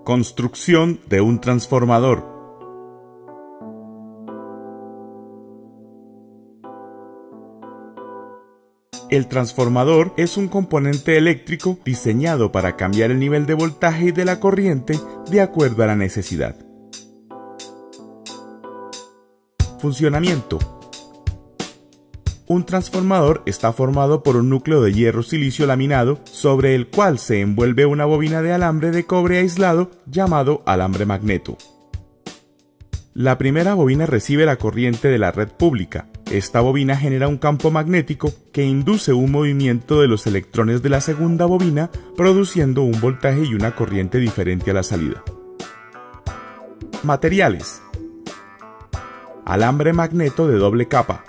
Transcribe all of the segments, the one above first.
Construcción de un transformador. El transformador es un componente eléctrico diseñado para cambiar el nivel de voltaje y de la corriente de acuerdo a la necesidad. Funcionamiento. Un transformador está formado por un núcleo de hierro-silicio laminado sobre el cual se envuelve una bobina de alambre de cobre aislado llamado alambre magneto. La primera bobina recibe la corriente de la red pública. Esta bobina genera un campo magnético que induce un movimiento de los electrones de la segunda bobina, produciendo un voltaje y una corriente diferente a la salida. Materiales. Alambre magneto de doble capa.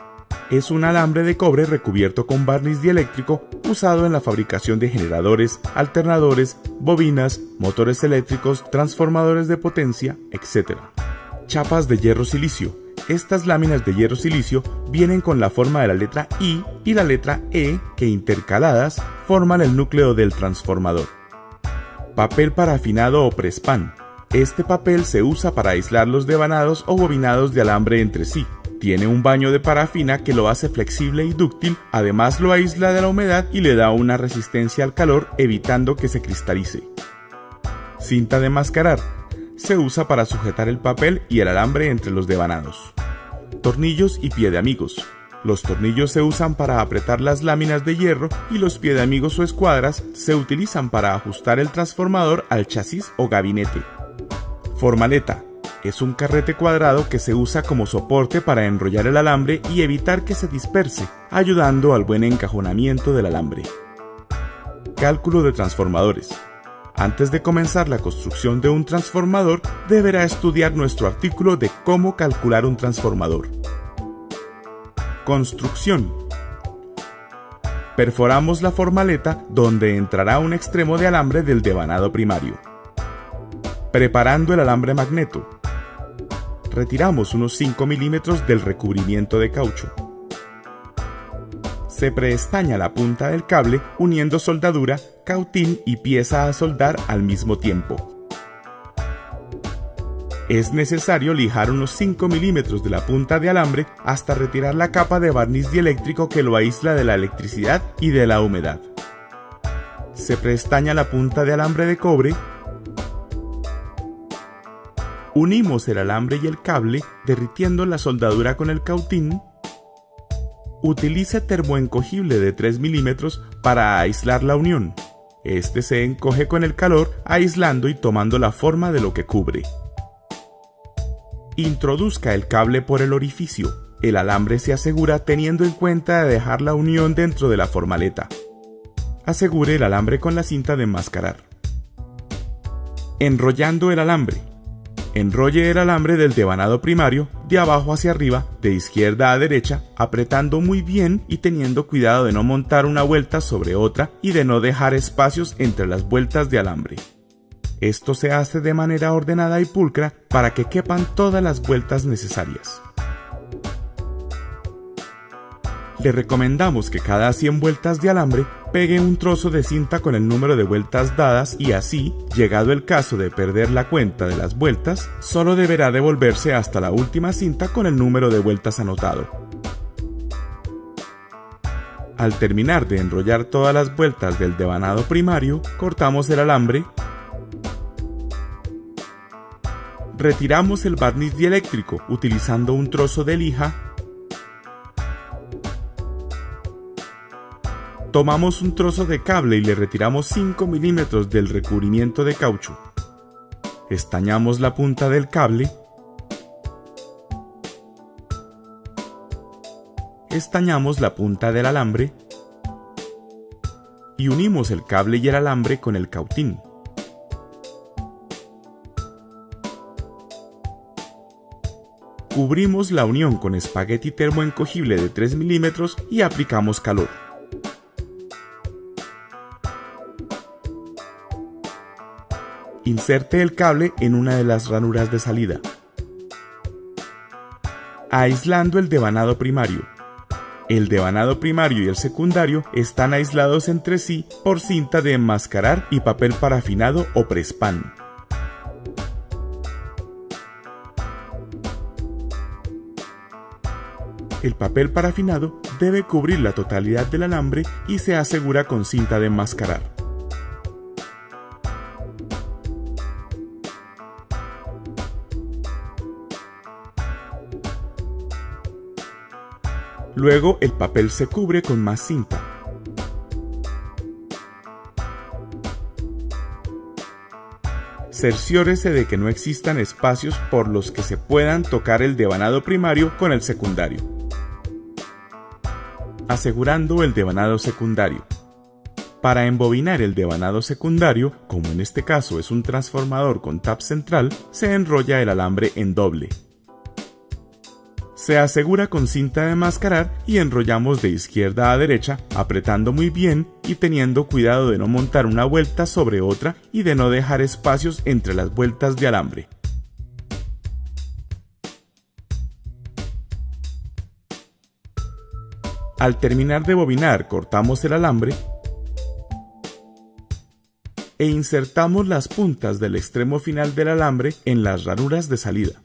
Es un alambre de cobre recubierto con barniz dieléctrico usado en la fabricación de generadores, alternadores, bobinas, motores eléctricos, transformadores de potencia, etc. Chapas de hierro-silicio. Estas láminas de hierro-silicio vienen con la forma de la letra I y la letra E que intercaladas forman el núcleo del transformador. Papel parafinado o presspan. Este papel se usa para aislar los devanados o bobinados de alambre entre sí. Tiene un baño de parafina que lo hace flexible y dúctil, además lo aísla de la humedad y le da una resistencia al calor evitando que se cristalice. Cinta de mascarar. Se usa para sujetar el papel y el alambre entre los devanados. Tornillos y pie de amigos. Los tornillos se usan para apretar las láminas de hierro y los pie de amigos o escuadras se utilizan para ajustar el transformador al chasis o gabinete. Formaleta. Es un carrete cuadrado que se usa como soporte para enrollar el alambre y evitar que se disperse, ayudando al buen encajonamiento del alambre. Cálculo de transformadores. Antes de comenzar la construcción de un transformador, deberá estudiar nuestro artículo de cómo calcular un transformador. Construcción. Perforamos la formaleta donde entrará un extremo de alambre del devanado primario. Preparando el alambre magneto. Retiramos unos 5 milímetros del recubrimiento de caucho. Se preestaña la punta del cable uniendo soldadura, cautín y pieza a soldar al mismo tiempo. Es necesario lijar unos 5 milímetros de la punta de alambre hasta retirar la capa de barniz dieléctrico que lo aísla de la electricidad y de la humedad. Se preestaña la punta de alambre de cobre. Unimos el alambre y el cable derritiendo la soldadura con el cautín. Utilice termoencogible de 3 milímetros para aislar la unión. Este se encoge con el calor, aislando y tomando la forma de lo que cubre. Introduzca el cable por el orificio. El alambre se asegura teniendo en cuenta de dejar la unión dentro de la formaleta. Asegure el alambre con la cinta de enmascarar. Enrollando el alambre. Enrolle el alambre del devanado primario de abajo hacia arriba, de izquierda a derecha, apretando muy bien y teniendo cuidado de no montar una vuelta sobre otra y de no dejar espacios entre las vueltas de alambre. Esto se hace de manera ordenada y pulcra para que quepan todas las vueltas necesarias. Le recomendamos que cada 100 vueltas de alambre pegue un trozo de cinta con el número de vueltas dadas y así, llegado el caso de perder la cuenta de las vueltas, solo deberá devolverse hasta la última cinta con el número de vueltas anotado. Al terminar de enrollar todas las vueltas del devanado primario, cortamos el alambre, retiramos el barniz dieléctrico utilizando un trozo de lija. Tomamos un trozo de cable y le retiramos 5 milímetros del recubrimiento de caucho. Estañamos la punta del cable. Estañamos la punta del alambre. Y unimos el cable y el alambre con el cautín. Cubrimos la unión con espagueti termoencogible de 3 milímetros y aplicamos calor. Inserte el cable en una de las ranuras de salida. Aislando el devanado primario. El devanado primario y el secundario están aislados entre sí por cinta de enmascarar y papel parafinado o presspan. El papel parafinado debe cubrir la totalidad del alambre y se asegura con cinta de enmascarar. Luego el papel se cubre con más cinta. Cerciórese de que no existan espacios por los que se puedan tocar el devanado primario con el secundario. Asegurando el devanado secundario. Para embobinar el devanado secundario, como en este caso es un transformador con tap central, se enrolla el alambre en doble. Se asegura con cinta de enmascarar y enrollamos de izquierda a derecha, apretando muy bien y teniendo cuidado de no montar una vuelta sobre otra y de no dejar espacios entre las vueltas de alambre. Al terminar de bobinar, cortamos el alambre e insertamos las puntas del extremo final del alambre en las ranuras de salida.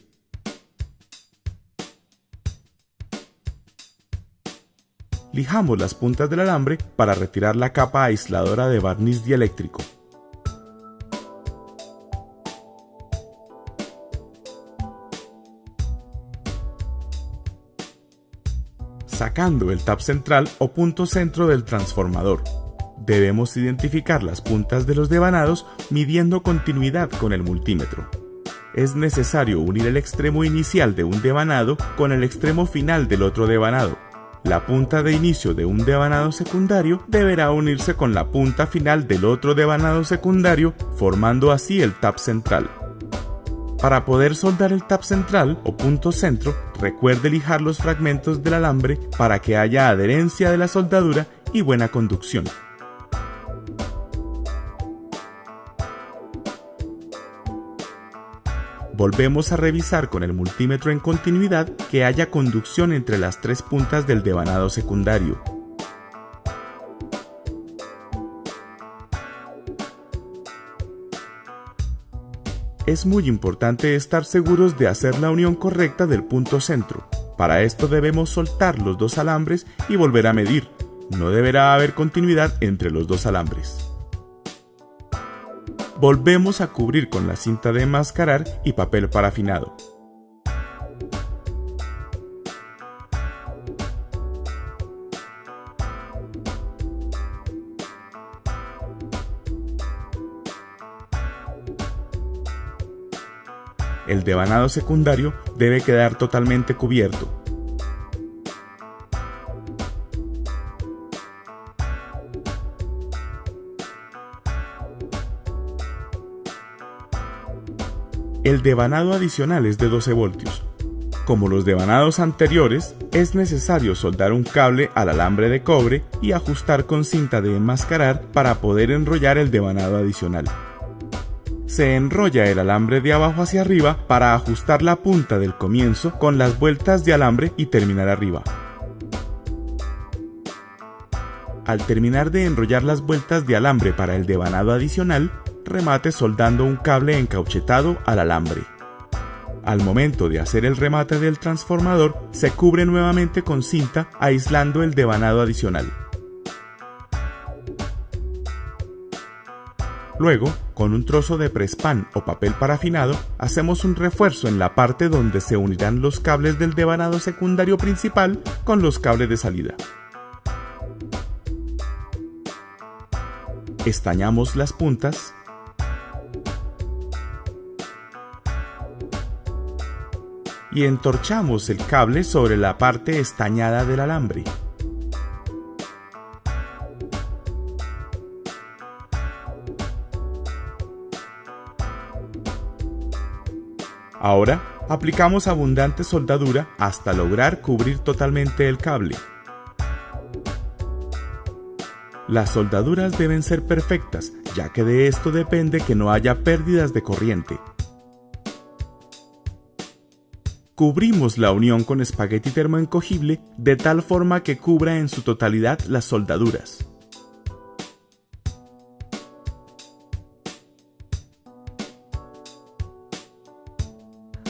Lijamos las puntas del alambre para retirar la capa aisladora de barniz dieléctrico. Sacando el tap central o punto centro del transformador. Debemos identificar las puntas de los devanados midiendo continuidad con el multímetro. Es necesario unir el extremo inicial de un devanado con el extremo final del otro devanado. La punta de inicio de un devanado secundario deberá unirse con la punta final del otro devanado secundario, formando así el tap central. Para poder soldar el tap central o punto centro, recuerde lijar los fragmentos del alambre para que haya adherencia de la soldadura y buena conducción. Volvemos a revisar con el multímetro en continuidad que haya conducción entre las tres puntas del devanado secundario. Es muy importante estar seguros de hacer la unión correcta del punto centro. Para esto debemos soltar los dos alambres y volver a medir. No deberá haber continuidad entre los dos alambres. Volvemos a cubrir con la cinta de enmascarar y papel parafinado. El devanado secundario debe quedar totalmente cubierto. El devanado adicional es de 12 voltios. Como los devanados anteriores, es necesario soldar un cable al alambre de cobre y ajustar con cinta de enmascarar para poder enrollar el devanado adicional. Se enrolla el alambre de abajo hacia arriba para ajustar la punta del comienzo con las vueltas de alambre y terminar arriba. Al terminar de enrollar las vueltas de alambre para el devanado adicional, remate soldando un cable encauchetado al alambre. Al momento de hacer el remate del transformador, se cubre nuevamente con cinta aislando el devanado adicional. Luego, con un trozo de prespan o papel parafinado, hacemos un refuerzo en la parte donde se unirán los cables del devanado secundario principal con los cables de salida. Estañamos las puntas y entorchamos el cable sobre la parte estañada del alambre. Ahora, aplicamos abundante soldadura hasta lograr cubrir totalmente el cable. Las soldaduras deben ser perfectas, ya que de esto depende que no haya pérdidas de corriente. Cubrimos la unión con espagueti termoencogible de tal forma que cubra en su totalidad las soldaduras.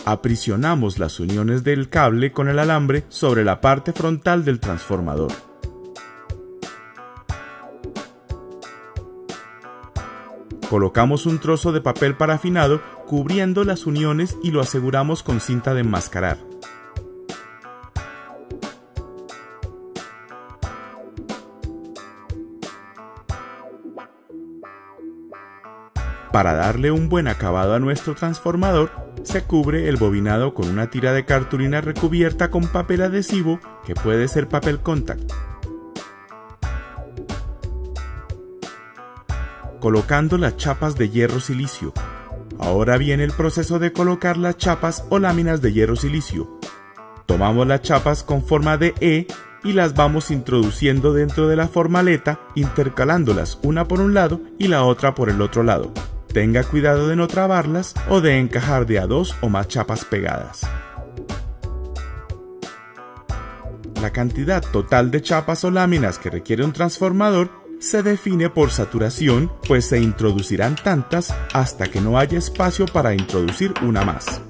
Aprisionamos las uniones del cable con el alambre sobre la parte frontal del transformador. Colocamos un trozo de papel parafinado cubriendo las uniones y lo aseguramos con cinta de enmascarar. Para darle un buen acabado a nuestro transformador, se cubre el bobinado con una tira de cartulina recubierta con papel adhesivo, que puede ser papel contact. Colocando las chapas de hierro silicio. Ahora viene el proceso de colocar las chapas o láminas de hierro silicio. Tomamos las chapas con forma de E y las vamos introduciendo dentro de la formaleta, intercalándolas una por un lado y la otra por el otro lado. Tenga cuidado de no trabarlas o de encajar de a 2 o más chapas pegadas. La cantidad total de chapas o láminas que requiere un transformador se define por saturación, pues se introducirán tantas hasta que no haya espacio para introducir una más.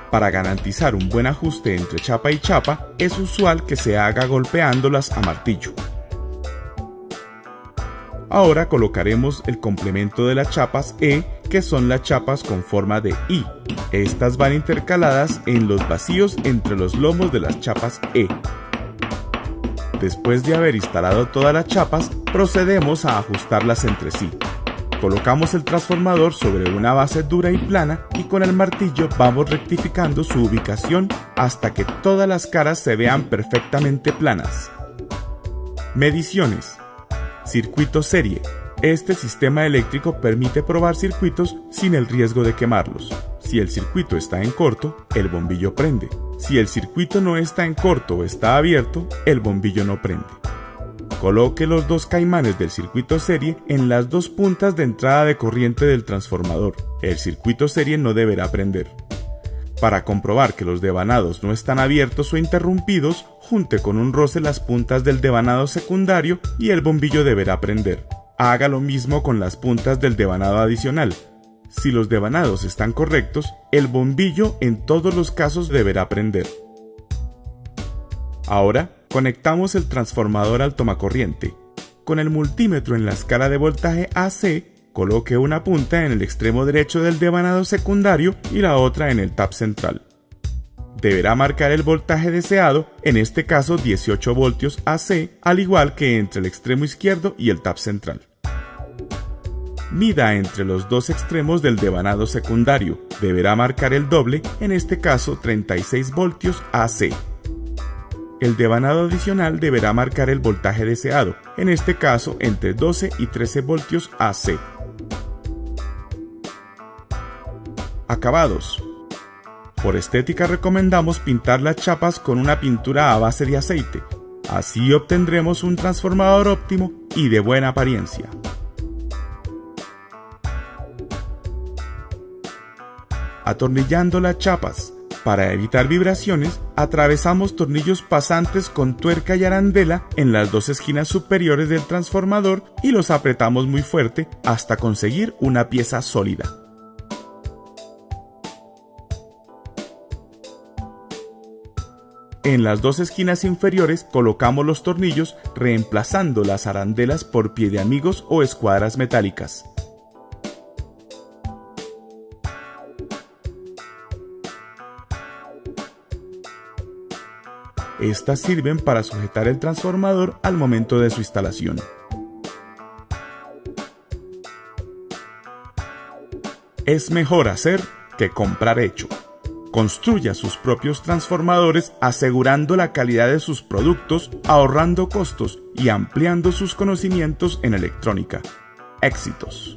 Para garantizar un buen ajuste entre chapa y chapa, es usual que se haga golpeándolas a martillo. Ahora colocaremos el complemento de las chapas E, que son las chapas con forma de I. Estas van intercaladas en los vacíos entre los lomos de las chapas E. Después de haber instalado todas las chapas, procedemos a ajustarlas entre sí. Colocamos el transformador sobre una base dura y plana y con el martillo vamos rectificando su ubicación hasta que todas las caras se vean perfectamente planas. Mediciones. Circuito serie. Este sistema eléctrico permite probar circuitos sin el riesgo de quemarlos. Si el circuito está en corto, el bombillo prende. Si el circuito no está en corto o está abierto, el bombillo no prende. Coloque los dos caimanes del circuito serie en las dos puntas de entrada de corriente del transformador. El circuito serie no deberá prender. Para comprobar que los devanados no están abiertos o interrumpidos, junte con un roce las puntas del devanado secundario y el bombillo deberá prender. Haga lo mismo con las puntas del devanado adicional. Si los devanados están correctos, el bombillo en todos los casos deberá prender. Ahora, conectamos el transformador al tomacorriente. Con el multímetro en la escala de voltaje AC, coloque una punta en el extremo derecho del devanado secundario y la otra en el tap central. Deberá marcar el voltaje deseado, en este caso 18 voltios AC, al igual que entre el extremo izquierdo y el tap central. Mida entre los dos extremos del devanado secundario. Deberá marcar el doble, en este caso 36 voltios AC. El devanado adicional deberá marcar el voltaje deseado, en este caso entre 12 y 13 voltios AC. Acabados. Por estética recomendamos pintar las chapas con una pintura a base de aceite. Así obtendremos un transformador óptimo y de buena apariencia. Atornillando las chapas. Para evitar vibraciones, atravesamos tornillos pasantes con tuerca y arandela en las dos esquinas superiores del transformador y los apretamos muy fuerte hasta conseguir una pieza sólida. En las dos esquinas inferiores colocamos los tornillos reemplazando las arandelas por pie de amigos o escuadras metálicas. Estas sirven para sujetar el transformador al momento de su instalación. Es mejor hacer que comprar hecho. Construya sus propios transformadores asegurando la calidad de sus productos, ahorrando costos y ampliando sus conocimientos en electrónica. ¡Éxitos!